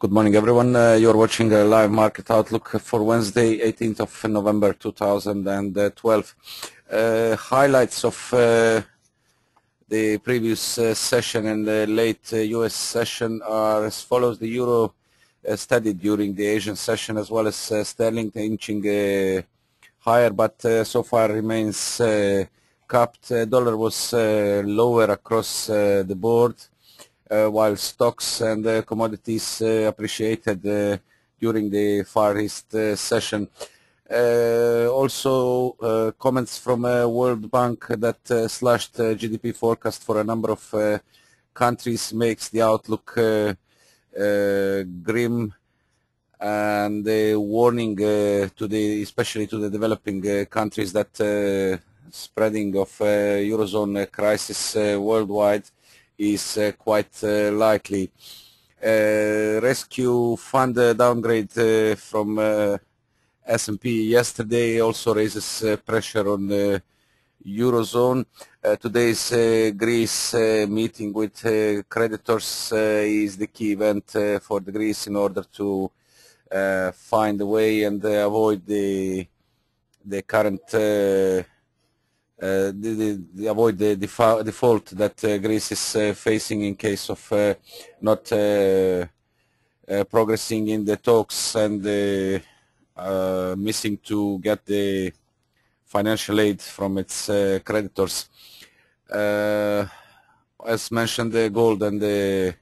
Good morning, everyone. You're watching a live market outlook for Wednesday, 18th of November 2012. Highlights of the previous session and the late U.S. session are as follows. The euro steadied during the Asian session, as well as sterling inching higher, but so far remains capped. Dollar was lower across the board, while stocks and commodities appreciated during the Far East session. Also, comments from World Bank that slashed GDP forecast for a number of countries makes the outlook grim, and a warning especially to the developing countries that spreading of Eurozone crisis worldwide is quite likely. Rescue fund downgrade from S&P yesterday also raises pressure on the Eurozone. Today's Greece meeting with creditors is the key event for the Greece in order to find a way and avoid the current avoid the default that Greece is facing in case of not progressing in the talks and missing to get the financial aid from its creditors. As mentioned, the gold and the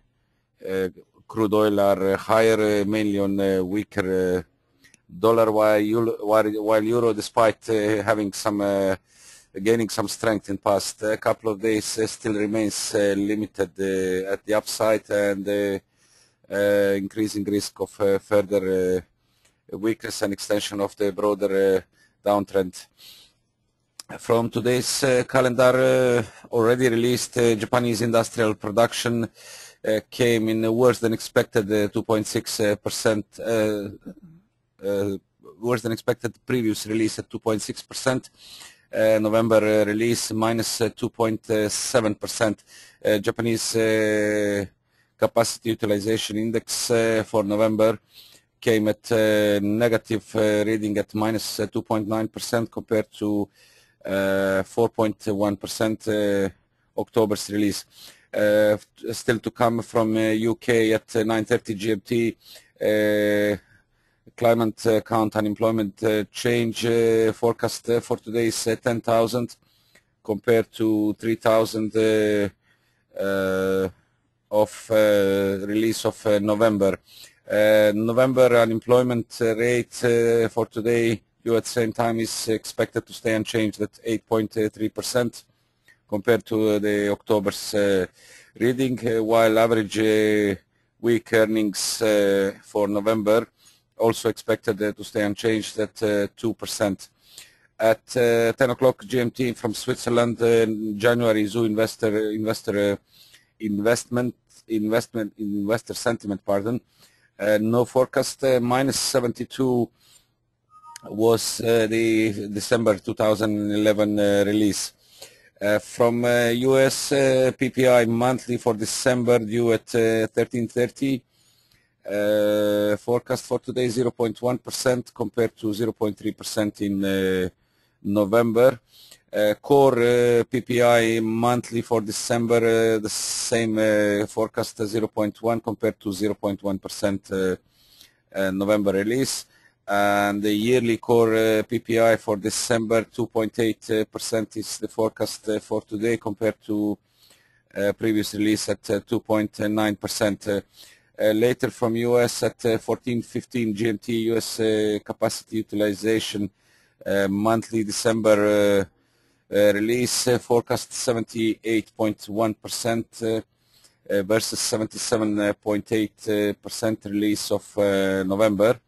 crude oil are higher, mainly on weaker dollar, while euro, despite having some gaining some strength in past couple of days, still remains limited at the upside, and increasing risk of further weakness and extension of the broader downtrend. From today's calendar, already released Japanese industrial production came in worse than expected, 2.6%, worse than expected previous release at 2.6%. November release minus 2.7%. Japanese capacity utilization index for November came at negative reading at minus 2.9% compared to 4.1% October's release. Still to come from UK at 9:30 GMT. Climate count unemployment change forecast for today is 10,000 compared to 3,000 of release of November. November unemployment rate for today due at the same time is expected to stay unchanged at 8.3% compared to the October's reading, while average week earnings for November also expected to stay unchanged at 2%. At 10 o'clock GMT from Switzerland, January zoo investor sentiment, pardon. No forecast. Minus 72 was the December 2011 release. From US PPI monthly for December due at 13:30. Forecast for today 0.1% compared to 0.3% in November. Core PPI monthly for December, the same forecast 0.1 compared to 0.1% November release. And the yearly core PPI for December 2.8% is the forecast for today compared to previous release at 2.9%. Later from US at 14:15 GMT, US capacity utilization monthly December release forecast 78.1% versus 77.8% release of November.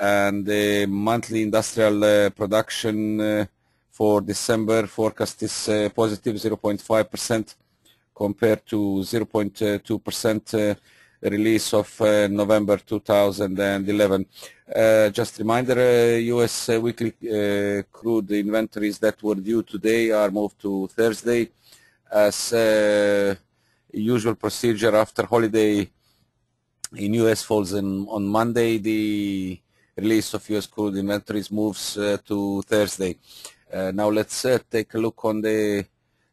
And the monthly industrial production for December forecast is positive 0.5% compared to 0.2% release of November 2011. Just reminder, US weekly crude inventories that were due today are moved to Thursday as usual procedure after holiday in US falls on Monday. The release of US crude inventories moves to Thursday. Now let's take a look on the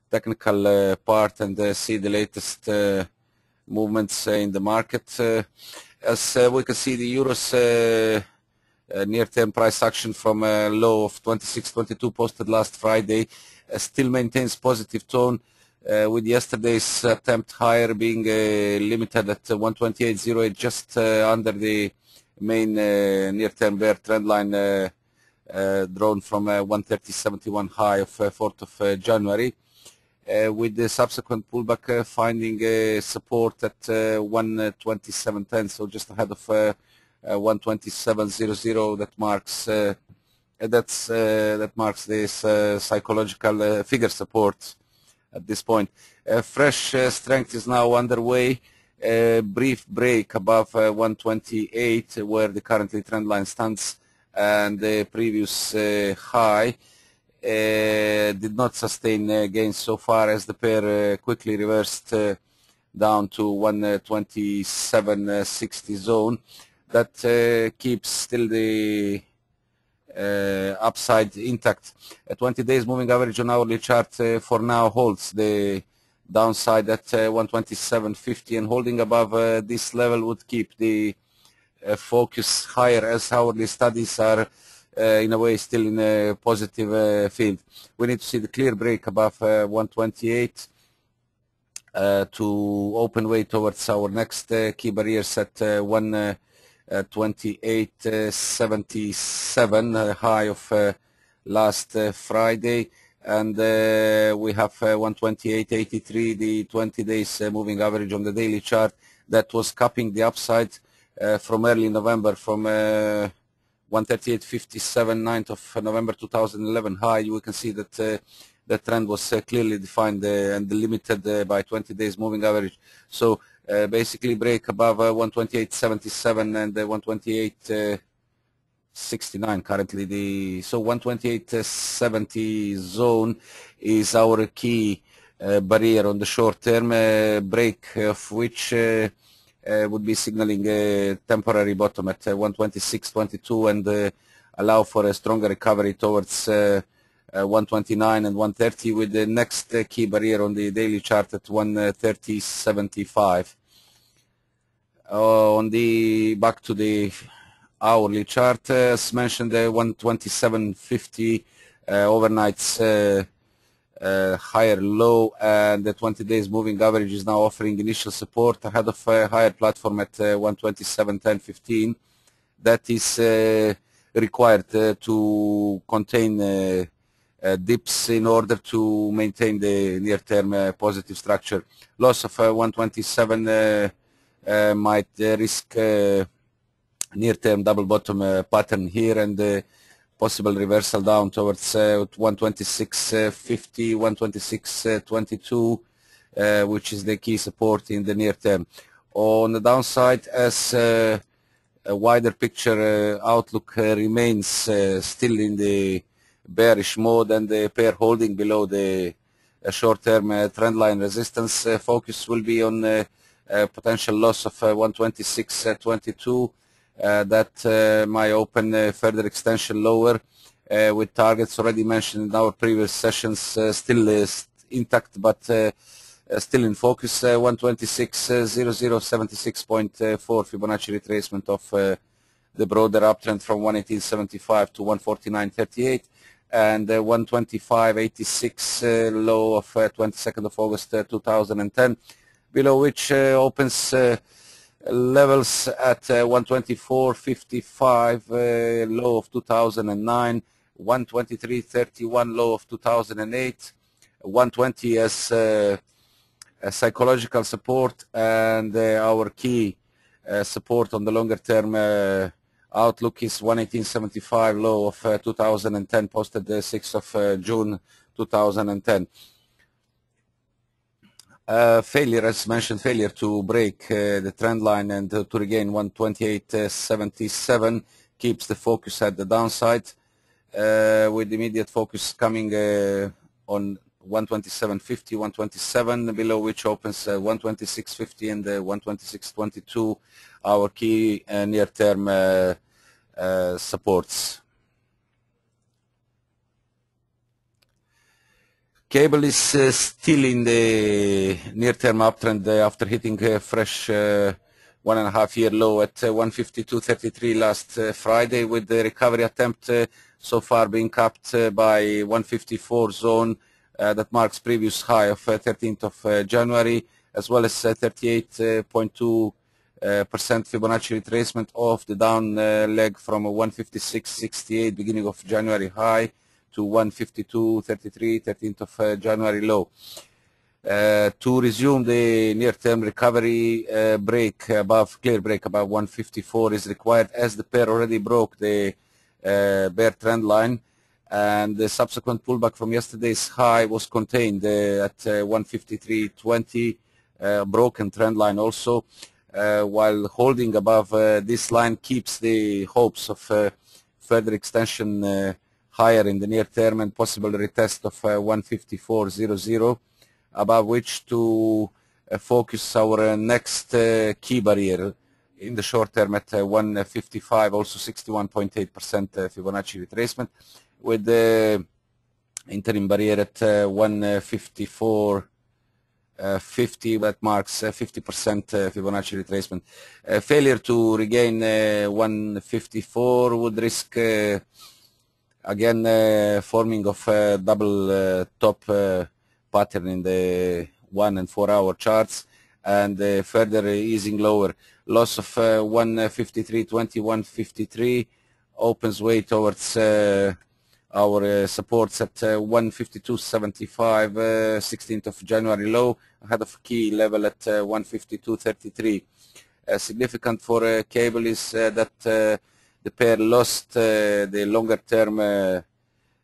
technical part and see the latest movements in the market. As we can see, the Euro's near-term price action from a low of 26.22 posted last Friday still maintains positive tone, with yesterday's attempt higher being limited at 128.08, just under the main near-term bear trend line drawn from 130.71 high of 4th of January. With the subsequent pullback finding support at 127.10, so just ahead of 127.00. That marks this psychological figure support at this point. Fresh strength is now underway. A brief break above 128, where the currently trend line stands, and the previous high did not sustain gains so far, as the pair quickly reversed down to 127.60 zone. That keeps still the upside intact. A 20 days moving average on hourly chart for now holds the downside at 127.50, and holding above this level would keep the focus higher, as hourly studies are in a way still in a positive field. We need to see the clear break above 128 to open way towards our next key barriers at 128.77, high of last Friday, and we have 128.83, the 20 days moving average on the daily chart, that was capping the upside from early November, from 138.57, 9th of November 2011 high. We can see that the trend was clearly defined and limited by 20 days moving average. So basically break above 128.77 and 128.69 currently. So 128.70 zone is our key barrier on the short term, break of which would be signaling a temporary bottom at 126.22 and allow for a stronger recovery towards 129 and 130, with the next key barrier on the daily chart at 130.75. On the back to the hourly chart, as mentioned, 127.50 overnight's higher low, and the 20 days moving average is now offering initial support ahead of a higher platform at 127.10.15. That is required to contain dips in order to maintain the near-term positive structure. Loss of 127 might risk near-term double bottom pattern here, and possible reversal down towards 126.50, 126.22, which is the key support in the near term. On the downside, as a wider picture outlook remains still in the bearish mode, and the pair holding below the short-term trendline resistance, focus will be on potential loss of 126.22. That might open further extension lower, with targets already mentioned in our previous sessions still intact, but still in focus. 126.0076.4 Fibonacci retracement of the broader uptrend from 118.75 to 149.38, and 125.86 low of 22nd of August 2010, below which opens levels at 124.55 low of 2009, 123.31 low of 2008, 120 as a psychological support, and our key support on the longer term outlook is 118.75 low of 2010, posted the 6th of June 2010. Failure, as mentioned, failure to break the trend line and to regain 128.77 keeps the focus at the downside, with immediate focus coming on 127.50, 127, below which opens 126.50 and 126.22 our key near-term supports. Cable is still in the near-term uptrend after hitting a fresh 1.5-year low at 152.33 last Friday, with the recovery attempt so far being capped by 154 zone that marks previous high of 13th of January, as well as 38.2% Fibonacci retracement of the down leg from 156.68 beginning of January high to 152.33 13th of January low. To resume the near-term recovery, clear break above 154 is required, as the pair already broke the bear trend line, and the subsequent pullback from yesterday's high was contained at 153.20, broken trend line also, while holding above this line keeps the hopes of further extension higher in the near term and possible retest of 154.00, above which to focus our next key barrier in the short term at 155, also 61.8% Fibonacci retracement, with the interim barrier at 154.50 that marks 50% Fibonacci retracement. Failure to regain 154 would risk again forming of a double top pattern in the 1 and 4 hour charts, and further easing lower. Loss of 153.20, 153 opens way towards our supports at 152.75, 16th of January low, ahead of key level at 152.33. Significant for cable is that the pair lost the longer term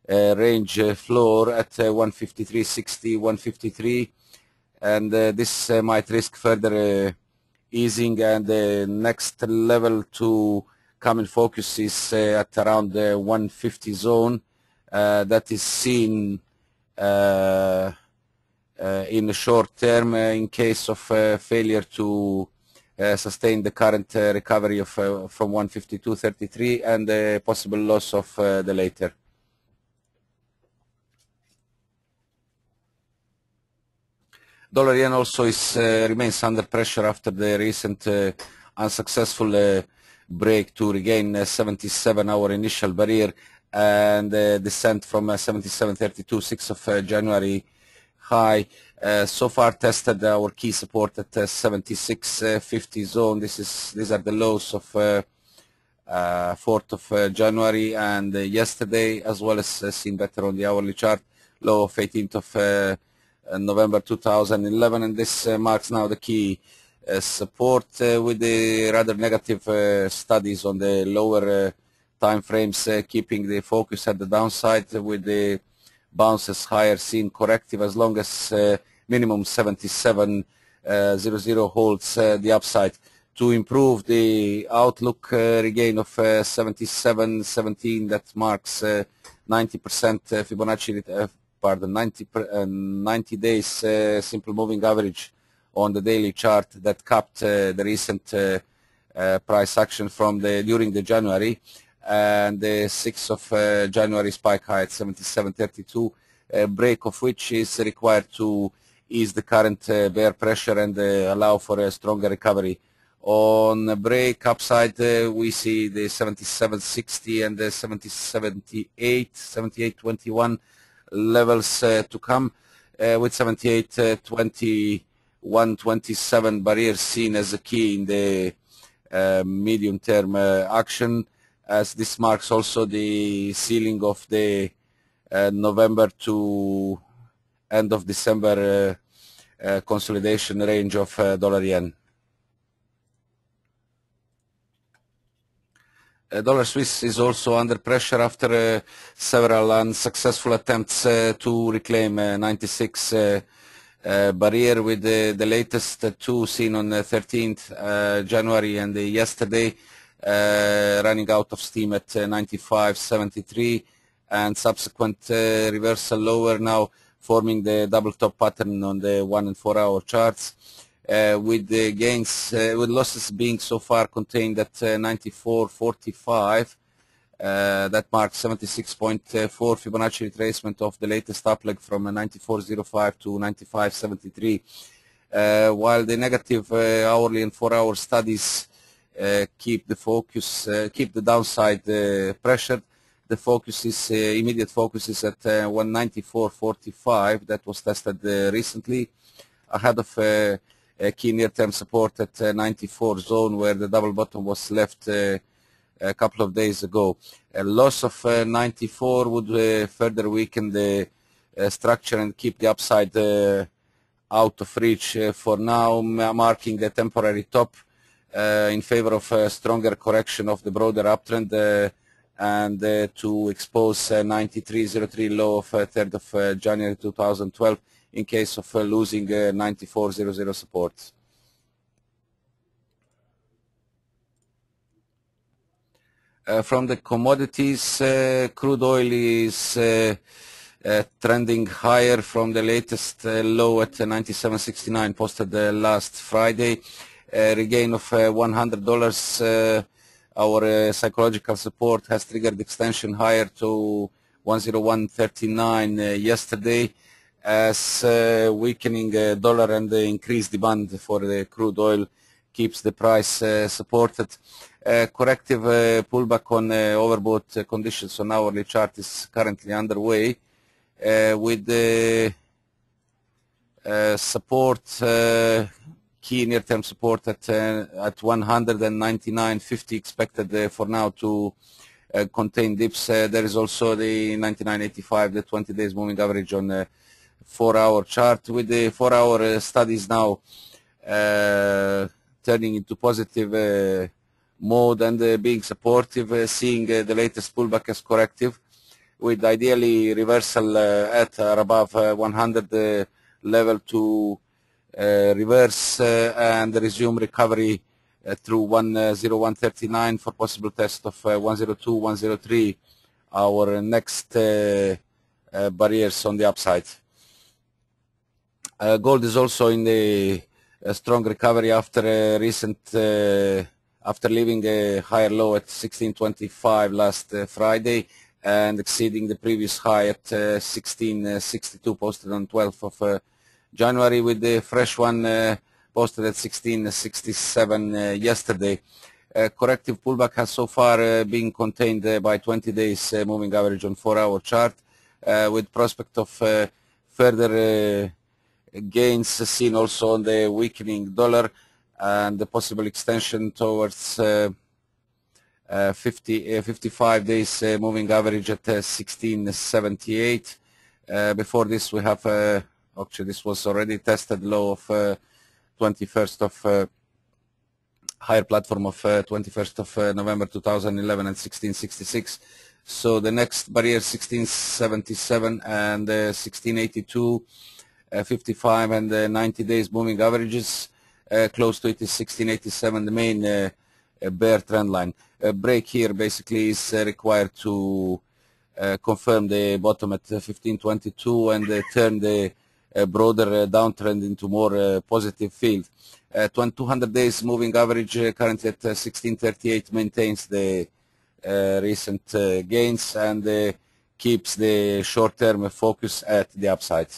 range floor at 153.60, 153, and this might risk further easing, and the next level to come in focus is at around the 150 zone. That is seen in the short term in case of failure to sustain the current recovery of from 152.33 and the possible loss of the later. Dollar yen also remains under pressure after the recent unsuccessful break to regain 77-hour initial barrier and descent from 77.32 6th of January high. So far tested our key support at 76.50 zone. These are the lows of 4th of January and yesterday, as well as seen better on the hourly chart, low of 18th of November 2011, and this marks now the key support with the rather negative studies on the lower time frames, keeping the focus at the downside with the bounces higher seen corrective, as long as minimum 77.00 holds the upside. To improve the outlook, regain of 77.17 that marks 90% Fibonacci, 90 days simple moving average on the daily chart that capped the recent price action from during the January, and the 6th of January spike high at 77.32, break of which is required to ease the current bear pressure and allow for a stronger recovery. On the break upside, we see the 77.60 and the 78.21 levels to come, with 78.21-27 barriers seen as a key in the medium term action, as this marks also the ceiling of the November to end of December consolidation range of dollar yen. Dollar Swiss is also under pressure after several unsuccessful attempts to reclaim 96 barrier, with the latest two seen on 13th January and yesterday running out of steam at 95.73, and subsequent reversal lower now, forming the double top pattern on the 1 and 4 hour charts. with the gains, with losses being so far contained at 94.45. That marks 76.4 Fibonacci retracement of the latest up leg from 94.05 to 95.73. While the negative hourly and 4-hour studies keep the downside pressured, the focus is immediate focus is at 194.45. That was tested recently, ahead of a key near-term support at 94 zone, where the double bottom was left a couple of days ago. A loss of 94 would further weaken the structure and keep the upside out of reach for now, marking the temporary top in favor of a stronger correction of the broader uptrend and to expose 93.03 low of 3rd of January 2012 in case of losing 94.00 support. From the commodities, crude oil is trending higher from the latest low at 97.69 posted last Friday. Regain of $100. Our psychological support has triggered extension higher to 101.39 yesterday, as weakening dollar and the increased demand for the crude oil keeps the price supported. Corrective pullback on overbought conditions on hourly chart is currently underway, with the support, key near-term support at 199.50 expected for now to contain dips. There is also the 99.85, the 20 days moving average on 4-hour chart, with the 4-hour studies now turning into positive mode and being supportive, seeing the latest pullback as corrective, with ideally reversal at or above 100 level to reverse and resume recovery through 101.39 for possible test of 102, 103, our next barriers on the upside. Gold is also in a strong recovery after recent after leaving a higher low at 16.25 last Friday and exceeding the previous high at 16.62 posted on 12th of January, with the fresh one posted at 16.67 yesterday. Corrective pullback has so far been contained by 20 days moving average on 4-hour chart, with prospect of further gains seen also on the weakening dollar and the possible extension towards 55 days moving average at 16.78. Before this we have actually this was already tested low of 21st of higher platform of 21st of November 2011 and 16.66. So the next barrier 16.77 and 16.82, 55 and 90 days moving averages. Close to it is 16.87, the main bear trend line. A break here basically is required to confirm the bottom at 15.22 and turn the broader downtrend into more positive field. 200 days moving average currently at 16.38 maintains the recent gains and keeps the short-term focus at the upside.